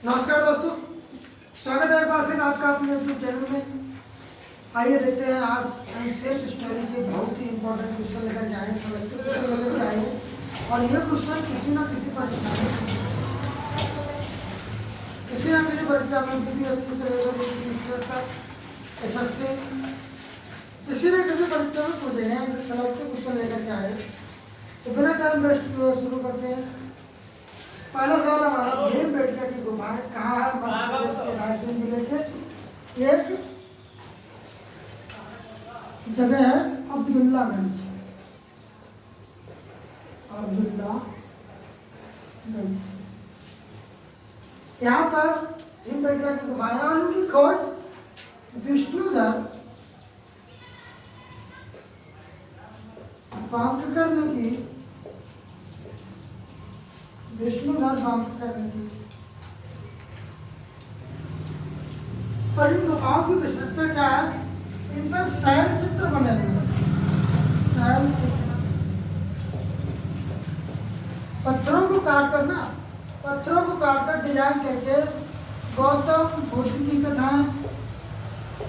नमस्कार दोस्तों, स्वागत है एक बार फिर आपका अपने यूट्यूब चैनल में। आइए देखते हैं आज सेल्फ स्टोरी के बहुत ही इंपॉर्टेंट क्वेश्चन लेकर के आए, सेलेक्टेड क्वेश्चन लेकर के आए हैं। और ये क्वेश्चन किसी ना किसी परीक्षा में बीपीएससी से लेकर यूपीएससी तक, एसएससी, किसी न किसी परीक्षा में पूछे हैं। सेलेक्टेड क्वेश्चन लेकर के आए, तो बिना टाइम वेस्ट किए शुरू करते हैं। पहला सवाल हमारा, भीमबेटका की गुफाएं कहाँ है? मध्य प्रदेश के रायसेन जिले के एक जगह है अब्दुल्लागंज। यहाँ पर भीमबेटका की गुफाएं और उनकी खोज विष्णुधर वांककर ने की। और इन गुफाओं की विशेषता क्या है? इन पर शैल चित्र बने हुए हैं। शैल चित्र पत्थरों को काटकर डिजाइन करके गौतम बुद्ध की कथाएं,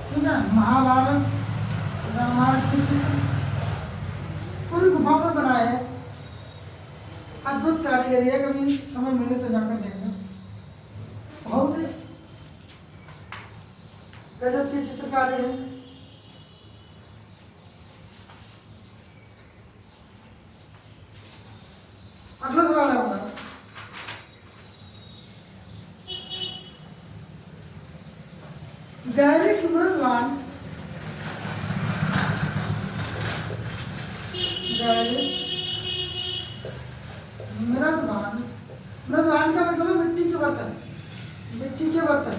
ठीक है, महाभारत, रामायण की पूरी गुफाओं में बनाए हैं। अद्भुत कारीगरी है, कभी समय मिले तो जाकर देखना। बहुत ही गजब की चित्रकारी है। अगला सवाल है हमारा, गैरिक मृदवान मृदवान का मतलब है मिट्टी के बर्तन।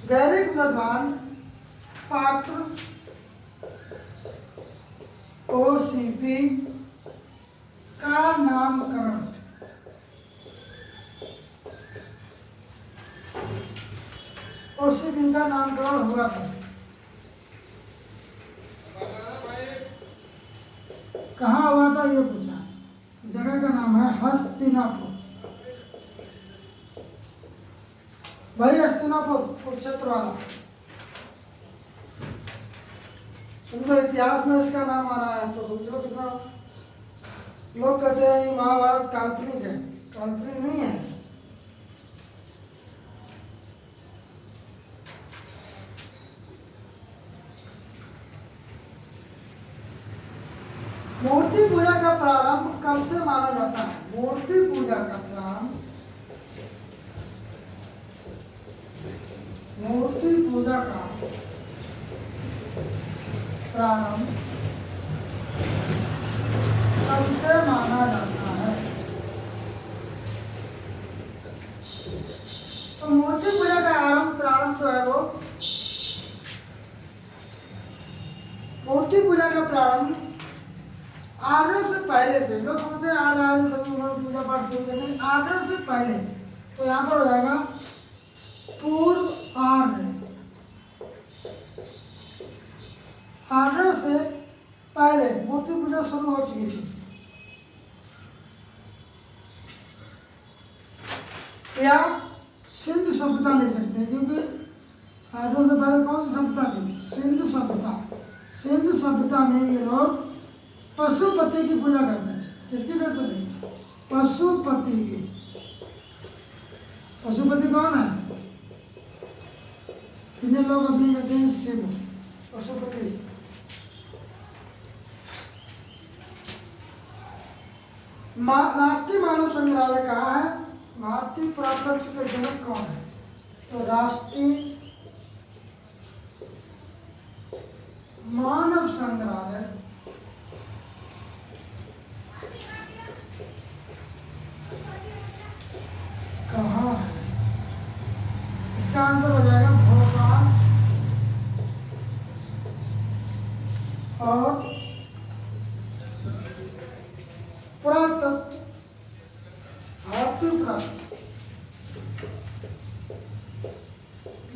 गैरिक मृदवान पात्र ओसीपी का नामकरण। ओसीपी का नामकरण हुआ था। कहाँ हुआ था ये पूछा। जगह का नाम है हस्तिनापुर। भाई हस्तिनापुर कुरुक्षेत्र वाला, समझो इतिहास में इसका नाम आ रहा है तो समझो कितना। लोग कहते हैं ये महाभारत काल्पनिक है, काल्पनिक नहीं है। मूर्ति पूजा का प्रारंभ कब से माना जाता है? मूर्ति पूजा का प्रारंभ कब से माना जाता है? तो मूर्ति पूजा का प्रारंभ जो है वो, मूर्ति पूजा का प्रारंभ आर्यों से पहले से। लोग समझते हैं आर्य आए तभी उन्होंने पूजा पाठ शुरू किया, नहीं, आर्यों से पहले। तो यहाँ पर हो जाएगा पूर्व आर्य। आर्यों से पहले मूर्ति पूजा शुरू हो चुकी थी। या सिंधु सभ्यता ले सकते हैं, क्योंकि आर्यों से पहले कौन सी सभ्यता थी? सिंधु सभ्यता। सिंधु सभ्यता में ये लोग पशुपति की पूजा करते हैं। किसकी करते थे? पशुपति की। पशुपति कौन है? जिन्हें लोग अपनी कहते हैं शिव, पशुपति। राष्ट्रीय मानव संग्रहालय कहाँ है? भारतीय पुरातत्व के जनक कौन है? तो राष्ट्रीय मानव संग्रहालय कहाँ है? इसका आंसर हो जाएगा भोपाल और पुरातत्व,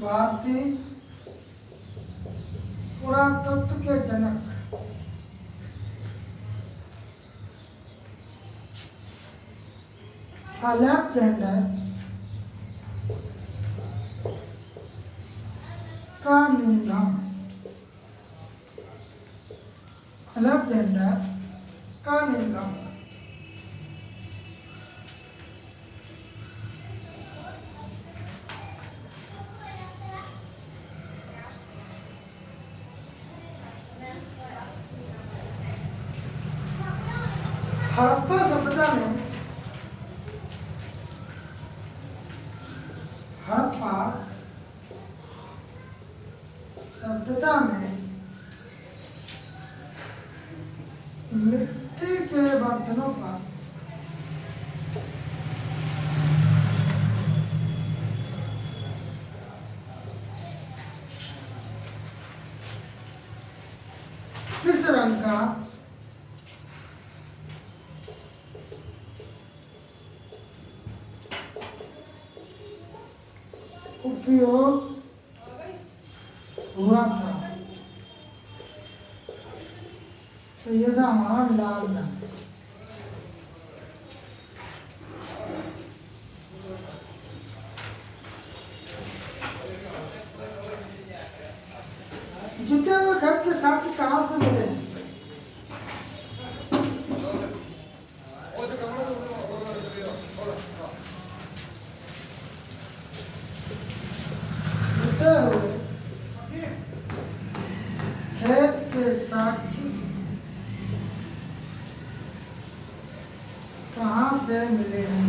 भारतीय पुरातत्व के जनक Alexander Cunningham, Alexander Cunningham. Harappa सभ्यता में हड़प्पा सभ्यता में मिट्टी के बर्तनों पर किस रंग का उपयोग हुआ था? तो ये था हमारा लाल रंग। जीते हुए खत के साक्ष्य कहाँ से मिले? जीते हुए खेत के साक्ष्य कहाँ से मिले हैं?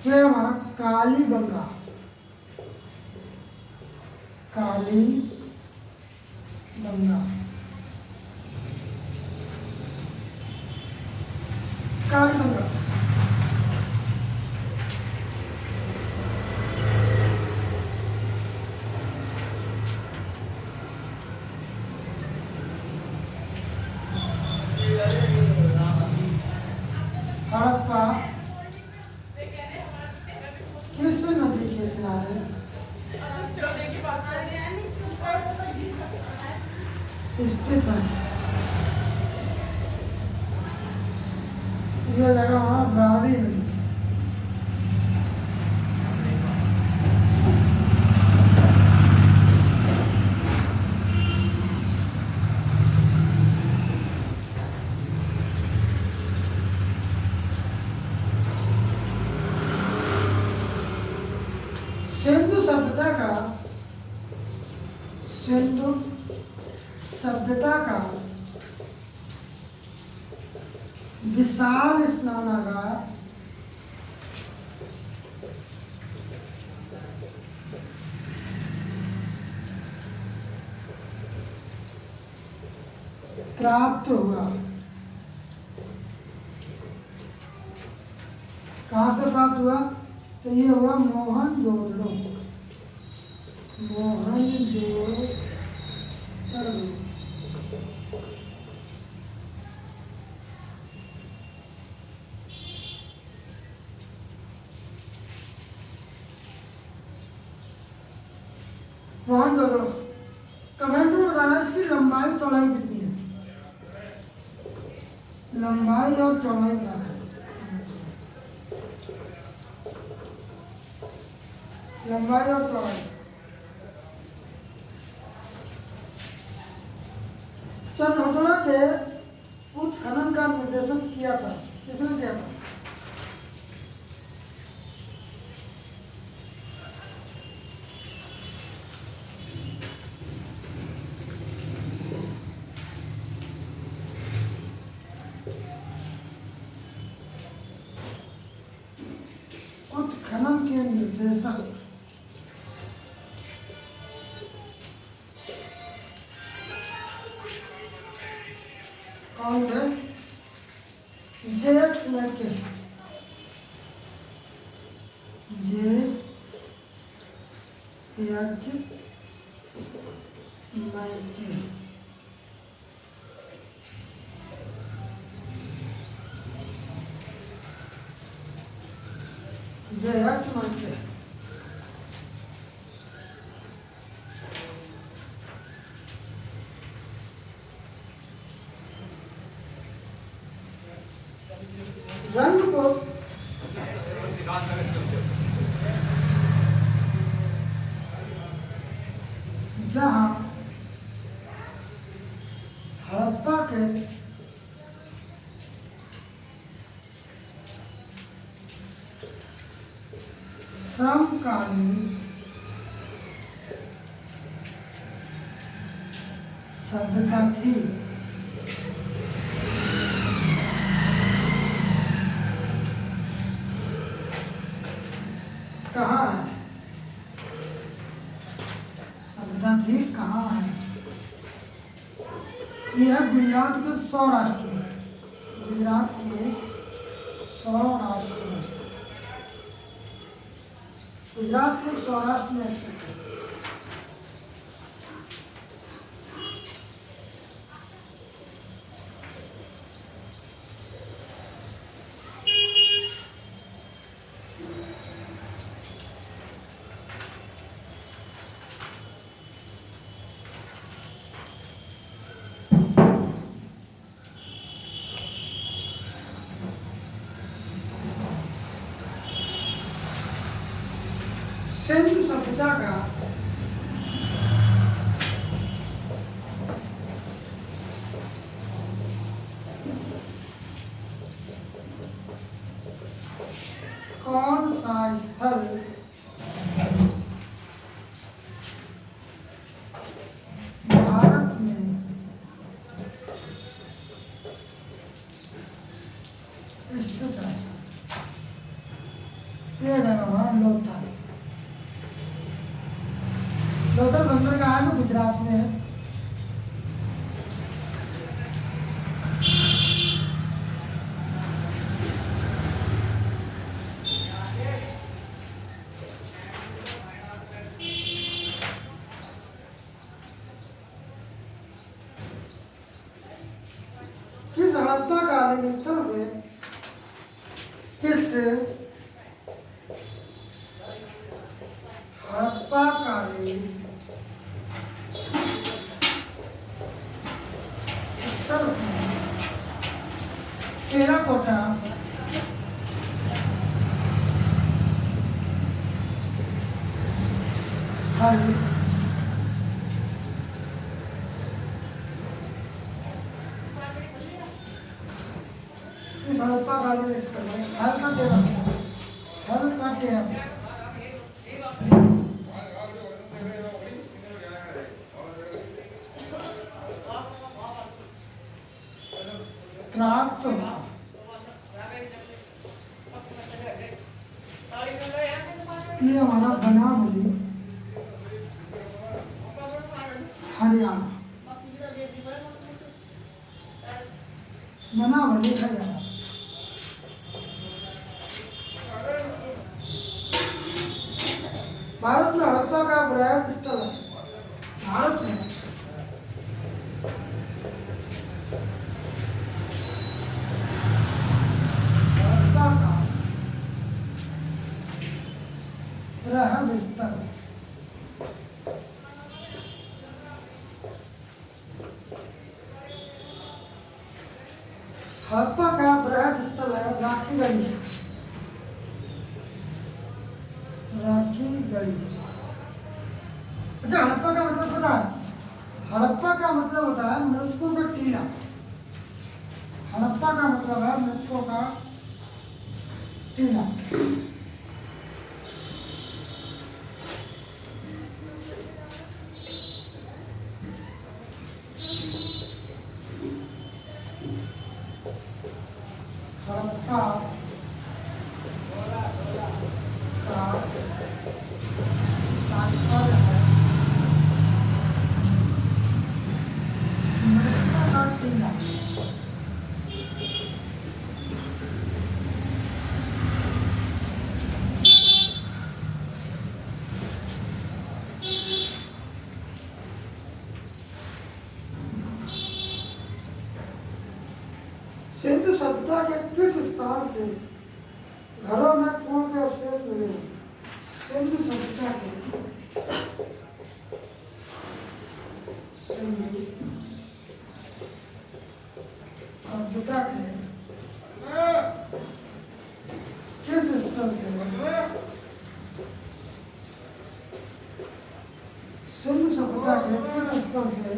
ये हमारा कालीबंगा, कालीबंगा, कालीबंगा। हड़प्पा किस नदी के किनारे स्थित है? ये जगह वहाँ रावी नदी। सिंधु सभ्यता का विशाल स्नानागार प्राप्त हुआ। कहाँ से प्राप्त हुआ? तो ये हुआ मोहनजोदड़ो, मोहनजोदड़ो। मोहनजोदड़ो कमेंट में बताना इसकी लंबाई चौड़ाई कितनी है? लंबाई और चौड़ाई बताना है। लंबाई और चौड़ाई। चंद्रहोतड़ा के उत्खनन का निर्देशन किया था, किसने किया था? उत्खनन के निर्देशक कौन थे? जेएच मैके, जेएच मैके। जेएच मैके रंग को जहाँ हड़प्पा के समकालीन सभ्यता थी, कहाँ है सभ्यता थी, कहाँ है? यह गुजरात के सौराष्ट्र में, गुजरात के सौराष्ट्र में, गुजरात के सौराष्ट्र में स्थित है। सिंधु सभ्यता का कौन सा स्थल भारत में स्थित है? ये जगह लोथल। लोथल बंदरगाह है, गुजरात में है। किस हड़प्पा कालीन स्थल से किस हड़प्पा कालीन स्थल से टेराकोटा हल इस हड़प्पा कालीन स्थल में हल का टेराकोटा, हल का टेराकोटा प्राप्त हुआ। ये हमारा बनावली हरियाणा, बनावली हरियाणा। भारत में हड़प्पा का बृहद स्थल है। भारत में हड़प्पा का बृहद स्थल हड़प्पा का बृहद स्थल है राखी गढ़ी। राखी गढ़ी। अच्छा, हड़प्पा का मतलब पता है? हड़प्पा का मतलब होता है मृतकों का टीला। हड़प्पा का मतलब है मृतकों का टीला। हड़प्पा का तात्पर्य है मृतकों का टीला। सिंधु सभ्यता के किस स्थान से घरों में कुओं के अवशेष मिले? सिंधु सभ्यता के सिंधु सभ्यता के किस स्थल से सिंधु सभ्यता के तीर्थ स्थल से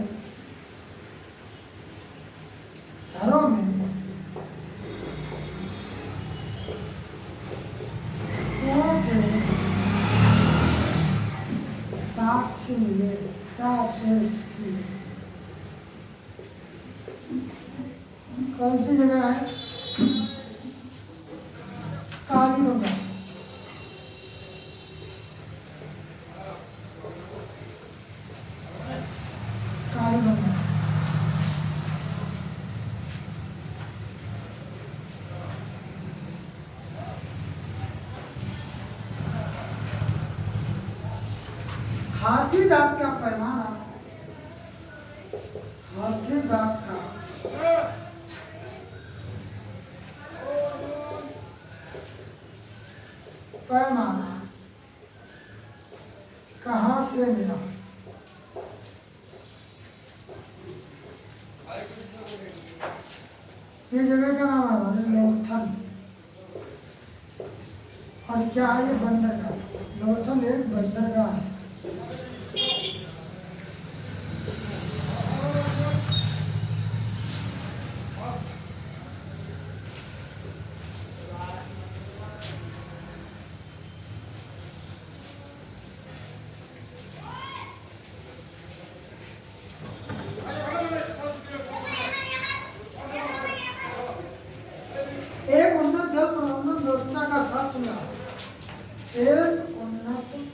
घरों में साक्ष्य मिले। क्या अवशेष मिले? कौन सी जगह है? कालीगंगा। कालीगंगा हाथी दांत का पैमाना, हाथी दांत का पैमाना कहाँ से मिला? ये जगह का नाम है लोथल। और क्या है? ये बंदरगाह। लोथल एक बंदरगाह है। एक उन्नत जल प्रबंधन व्यवस्था का साथ मिला। एक उन्नत जल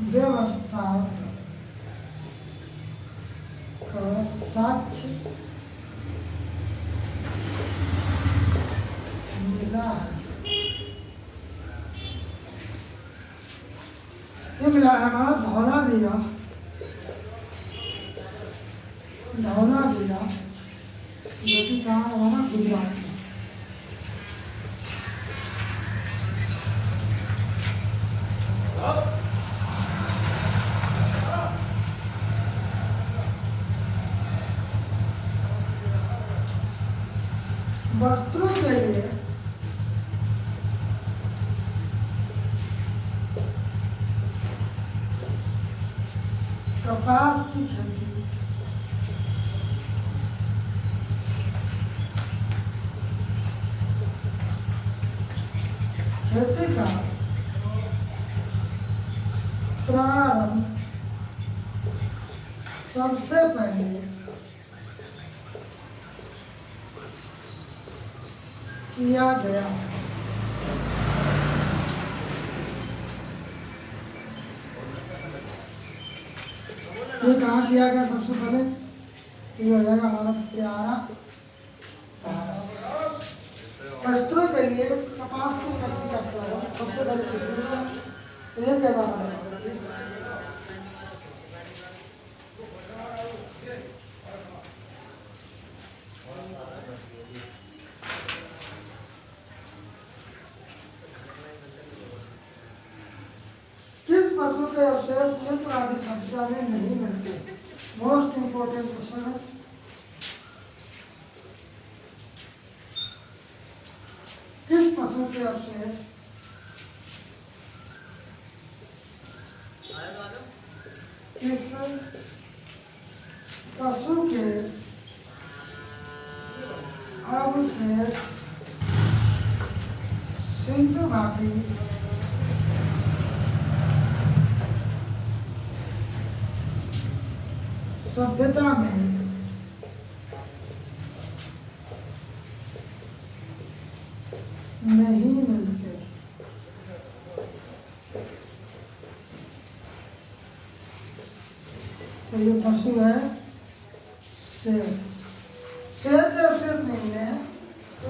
प्रबंधन व्यवस्था का साक्ष्य मिला है। ये मिला है हमारा धौलावीरा। धौलावीरा जो कि कहाँ है? हमारा गुजरात में। वस्त्रों के लिए कपास की खेती का प्रारंभ सबसे पहले किया गया। ये कहाँ किया गया? सबसे पहले ये हो जाएगा हमारा प्यारा वस्त्रों के लिए कपास की खेती का प्रारंभ सबसे पहले ये जगह है। पशु के अवशेष चित्र आदि संख्या में नहीं मिलते। मोस्ट इंपोर्टेंट क्वेश्चन है। किस पशु के अवशेष किस पशु के अवशेष सिंधु घाटी सभ्यता में नहीं मिलते? तो ये पशु है